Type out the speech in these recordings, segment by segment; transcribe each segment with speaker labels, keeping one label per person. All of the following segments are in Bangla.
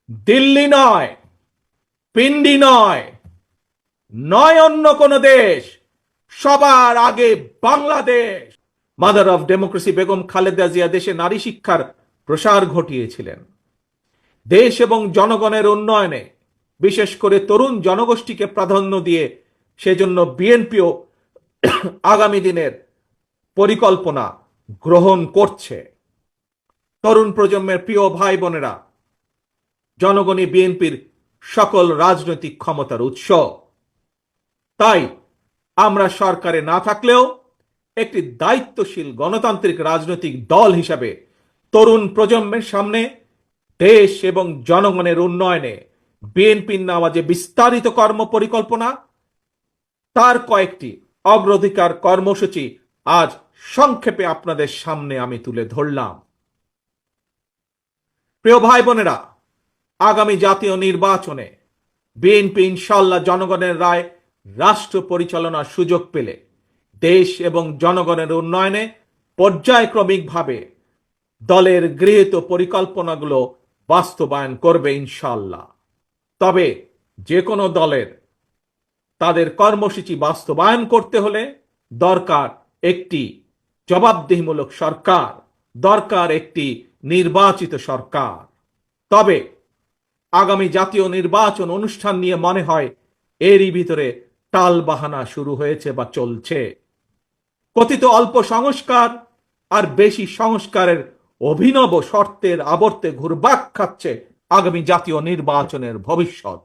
Speaker 1: দিল্লি নয়, পিন্ডি নয়, নয় অন্য কোন দেশ, সবার আগে Bangladesh. Mother of democracy Begum Khaleda Zia দেশে নারী শিক্ষার প্রসার ঘটিয়েছিলেন। দেশ এবং জনগণের উন্নয়নে বিশেষ করে তরুণ জনগোষ্ঠীকে প্রাধান্য দিয়ে সেজন্য বিএনপিও আগামী দিনের পরিকল্পনা গ্রহণ করছে। তরুণ প্রজন্মের প্রিয় ভাই বোনেরা, জনগণই বিএনপির সকল রাজনৈতিক ক্ষমতার উৎস। তাই আমরা সরকারে না থাকলেও একটি দায়িত্বশীল গণতান্ত্রিক রাজনৈতিক দল হিসাবে তরুণ প্রজন্মের সামনে দেশ এবং জনগণের উন্নয়নে বিএনপির নেওয়া যে বিস্তারিত কর্ম পরিকল্পনা, তার কয়েকটি অগ্রাধিকার কর্মসূচি আজ সংক্ষেপে আপনাদের সামনে আমি তুলে ধরলাম। প্রিয় ভাই বোনেরা, আগামী জাতীয় নির্বাচনে বিএনপি ইনশাল্লাহ জনগণের রায় রাষ্ট্র পরিচালনার সুযোগ পেলে দেশ এবং জনগণের উন্নয়নে পর্যায়ক্রমিকভাবে দলের গৃহীত পরিকল্পনাগুলো বাস্তবায়ন করবে ইনশাল্লাহ। তবে যে কোনো দলের তাদের কর্মসূচি বাস্তবায়ন করতে হলে দরকার একটি জবাবদিহিমূলক সরকার, দরকার একটি নির্বাচিত সরকার। তবে আগামী জাতীয় নির্বাচন অনুষ্ঠান নিয়ে মনে হয় এরই ভিতরে টালবাহানা শুরু হয়েছে বা চলছে। কথিত অল্প সংস্কার আর বেশি সংস্কারের অভিনব শর্তের আবর্তে ঘুরপাক খাচ্ছে আগামী জাতীয় নির্বাচনের ভবিষ্যৎ।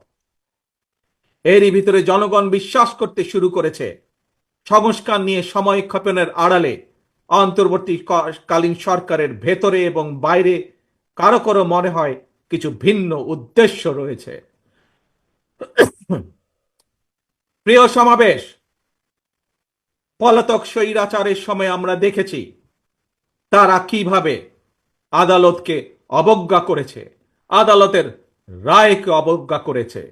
Speaker 1: এরই ভিতরে জনগণ বিশ্বাস করতে শুরু করেছে সংস্কার নিয়ে সময় ক্ষেপণের আড়ালে অন্তর্বর্তীকালীন সরকারের ভেতরে এবং বাইরে কারো কারো মনে হয় কিছু ভিন্ন উদ্দেশ্য রয়েছে। প্রিয় সমাবেশ, পলাতক স্বৈরাচারের সময় আমরা দেখেছি তারা কিভাবে আদালতকে অবজ্ঞা করেছে, আদালতের রায়কে অবজ্ঞা করেছে।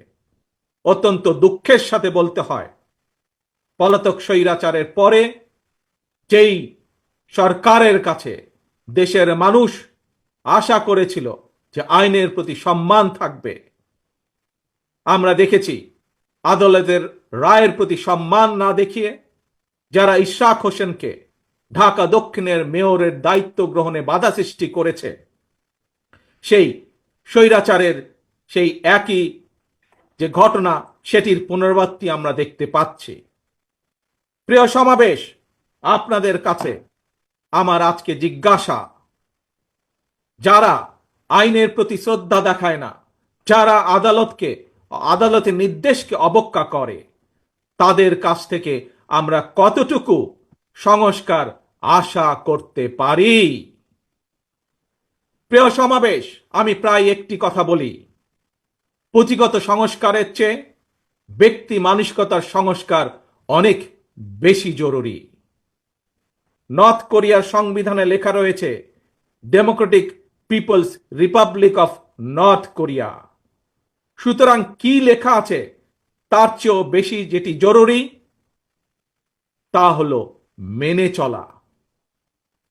Speaker 1: অত্যন্ত দুঃখের সাথে বলতে হয়, পলাতক স্বৈরাচারের পরে যেই সরকারের কাছে দেশের মানুষ আশা করেছিল যে আইনের প্রতি সম্মান থাকবে, আমরা দেখেছি আদালতের রায়ের প্রতি সম্মান না দেখিয়ে যারা ইশরাক হোসেনকে ঢাকা দক্ষিণের মেয়রের দায়িত্ব গ্রহণে বাধা সৃষ্টি করেছে, সেই স্বৈরাচারের সেই একই যে ঘটনা সেটির পুনরাবৃত্তি আমরা দেখতে পাচ্ছি। প্রিয় সমাবেশ, আপনাদের কাছে আমার আজকে জিজ্ঞাসা, যারা আইনের প্রতি শ্রদ্ধা দেখায় না, যারা আদালতের নির্দেশকে অবজ্ঞা করে, তাদের কাছ থেকে আমরা কতটুকু সংস্কার আশা করতে পারি? প্রিয় সমাবেশ, আমি প্রায় একটি কথা বলি, পুঁথিগত সংস্কারের চেয়ে ব্যক্তি মানসিকতার সংস্কার অনেক বেশি জরুরি। নর্থ কোরিয়ার সংবিধানে লেখা রয়েছে Democratic People's Republic of North Korea. সুতরাং কি লেখা আছে তার চেয়েও বেশি যেটি জরুরি তা হলো মেনে চলা।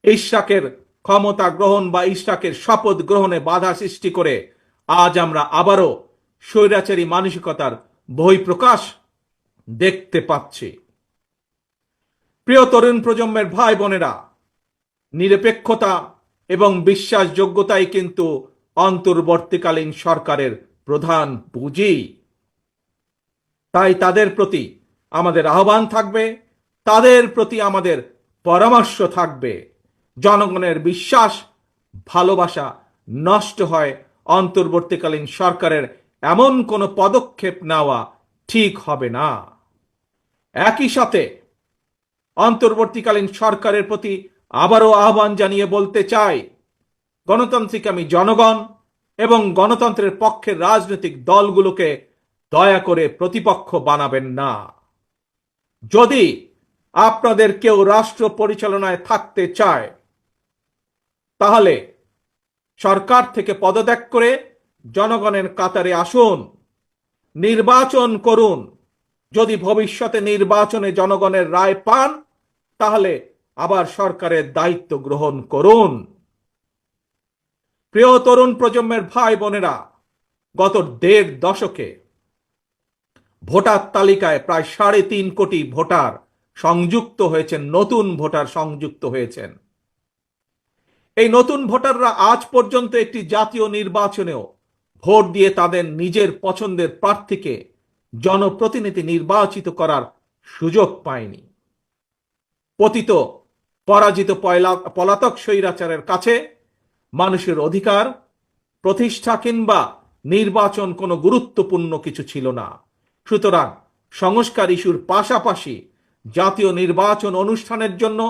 Speaker 1: ইশরাকের ক্ষমতা গ্রহণ বা ইশরাকের শপথ গ্রহণে বাধা সৃষ্টি করে আজ আমরা আবারও স্বৈরাচারী মানসিকতার বহিঃপ্রকাশ দেখতে পাচ্ছি। প্রিয় তরুণ প্রজন্মের ভাই বোনেরা, নিরপেক্ষতা এবং বিশ্বাসযোগ্যতাই কিন্তু অন্তর্বর্তীকালীন সরকারের প্রধান পুঁজি। তাই তাদের প্রতি আমাদের আহ্বান থাকবে, তাদের প্রতি আমাদের পরামর্শ থাকবে। জনগণের বিশ্বাস ভালোবাসা নষ্ট হয় অন্তর্বর্তীকালীন সরকারের এমন কোনো পদক্ষেপ নেওয়া ঠিক হবে না। একই সাথে অন্তর্বর্তীকালীন সরকারের প্রতি আবারও আহ্বান জানিয়ে বলতে চাই, গণতান্ত্রিক আমি জনগণ এবং গণতন্ত্রের পক্ষের রাজনৈতিক দলগুলোকে দয়া করে প্রতিপক্ষ বানাবেন না। যদি আপনাদের কেউ রাষ্ট্র পরিচালনায় থাকতে চায় তাহলে সরকার থেকে পদত্যাগ করে জনগণের কাতারে আসুন, নির্বাচন করুন। যদি ভবিষ্যতে নির্বাচনে জনগণের রায় পান তাহলে আবার সরকারের দায়িত্ব গ্রহণ করুন। প্রিয় তরুণ প্রজন্মের ভাই বোনেরা, গত ১.৫ দশকে ভোটার তালিকায় প্রায় ৩.৫ কোটি ভোটার সংযুক্ত হয়েছেন, নতুন ভোটার সংযুক্ত হয়েছেন। এই নতুন ভোটাররা আজ পর্যন্ত একটি জাতীয় নির্বাচনেও ভোট দিয়ে তাদের নিজের পছন্দের প্রার্থীকে জনপ্রতিনিধি নির্বাচিত করার সুযোগ পায়নি। পতিত পরাজিত পলাতক স্বৈরাচারের কাছে মানুষের অধিকার প্রতিষ্ঠা কিংবা নির্বাচন কোনো গুরুত্বপূর্ণ কিছু ছিল না। সুতরাং সংস্কার ইস্যুর পাশাপাশি জাতীয় নির্বাচন অনুষ্ঠানের জন্য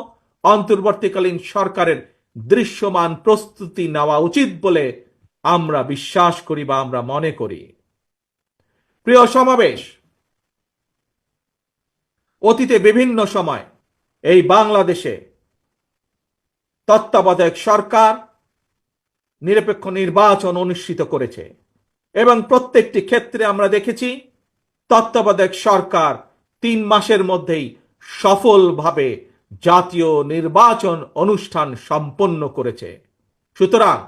Speaker 1: অন্তর্বর্তীকালীন সরকারের দৃশ্যমান প্রস্তুতি নেওয়া উচিত বলে আমরা বিশ্বাস করি বা আমরা মনে করি। প্রিয় সমাবেশ, অতীতে বিভিন্ন সময় এই বাংলাদেশে তত্ত্বাবধায়ক সরকার নিরপেক্ষ নির্বাচন অনুষ্ঠিত করেছে এবং প্রত্যেকটি ক্ষেত্রে আমরা দেখেছি তত্ত্বাবধায়ক সরকার ৩ মাসের মধ্যেই সফলভাবে জাতীয় নির্বাচন অনুষ্ঠান সম্পন্ন করেছে। সুতরাং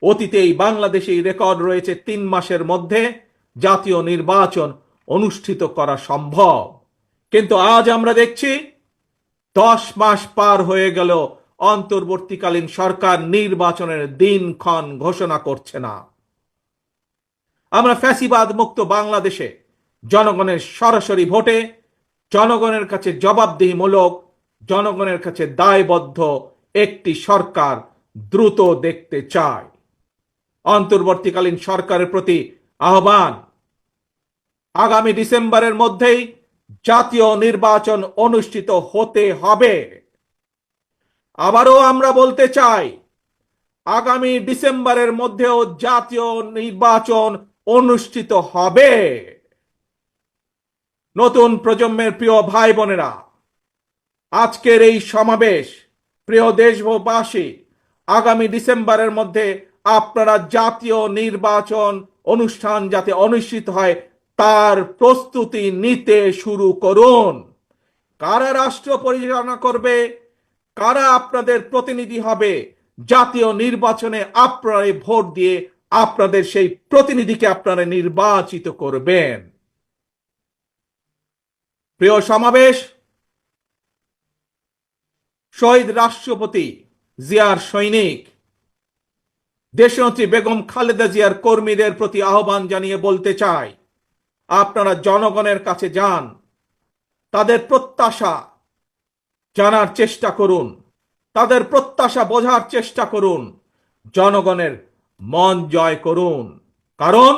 Speaker 1: অতীতে এই বাংলাদেশে রেকর্ড রয়েছে ৩ মাসের মধ্যে জাতীয় নির্বাচন অনুষ্ঠিত করা সম্ভব। কিন্তু আজ আমরা দেখছি ১০ মাস পার হয়ে গেল, অন্তর্বর্তীকালীন সরকার নির্বাচনের দিনক্ষণ ঘোষণা করছে না। আমরা ফ্যাসিবাদ মুক্ত বাংলাদেশে জনগণের সরাসরি ভোটে জনগণের কাছে জবাবদিহিমূলক, জনগণের কাছে দায়বদ্ধ একটি সরকার দ্রুত দেখতে চায়। অন্তর্বর্তীকালীন সরকারের প্রতি আহ্বান, আগামী ডিসেম্বরের মধ্যেই জাতীয় নির্বাচন অনুষ্ঠিত হতে হবে। আবারও আমরা বলতে চাই, আগামী ডিসেম্বরের মধ্যেও জাতীয় নির্বাচন অনুষ্ঠিত হবে। নতুন প্রজন্মের প্রিয় ভাই বোনেরা, আজকের এই সমাবেশ, প্রিয় দেশবাসী, আগামী ডিসেম্বরের মধ্যে আপনারা জাতীয় নির্বাচন অনুষ্ঠান যাতে অনুষ্ঠিত হয় তার প্রস্তুতি নিতে শুরু করুন। কারা রাষ্ট্র পরিচালনা করবে, কারা আপনাদের প্রতিনিধি হবে, জাতীয় নির্বাচনে আপনারা ভোট দিয়ে আপনাদের সেই প্রতিনিধিকে আপনারা নির্বাচিত করবেন। প্রিয় সমাবেশ, শহীদ রাষ্ট্রপতি জিয়ার সৈনিক দেশনেত্রী বেগম খালেদা জিয়ার কর্মীদের প্রতি আহ্বান জানিয়ে বলতে চাই, আপনারা জনগণের কাছে যান, তাদের প্রত্যাশা জানার চেষ্টা করুন, তাদের প্রত্যাশা বোঝার চেষ্টা করুন, জনগণের মন জয় করুন। কারণ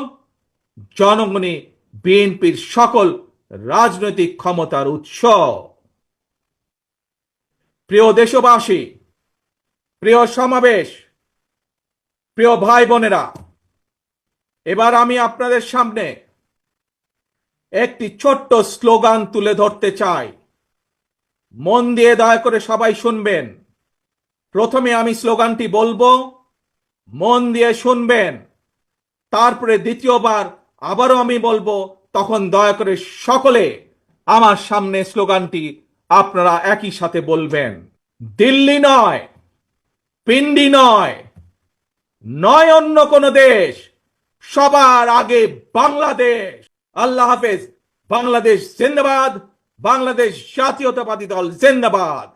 Speaker 1: জনগণই বিএনপির সকল রাজনৈতিক ক্ষমতার উৎস। প্রিয় দেশবাসী, প্রিয় সমাবেশ, প্রিয় ভাই বোনেরা, এবার আমি আপনাদের সামনে একটি ছোট্ট স্লোগান তুলে ধরতে চাই। মন দিয়ে দয়া করে সবাই শুনবেন। প্রথমে আমি স্লোগানটি বলবো, মন দিয়ে শুনবেন। তারপরে দ্বিতীয়বার আবারও আমি বলবো, তখন দয়া করে সকলে আমার সামনে স্লোগানটি আপনারা একই সাথে বলবেন। দিল্লি নয়, পিন্ডি নয়, নয় অন্য কোন দেশ, সবার আগে বাংলাদেশ। আল্লাহ হাফেজ। বাংলাদেশ জিন্দাবাদ, বাংলাদেশ জাতীয়তাবাদী দল জিন্দাবাদ।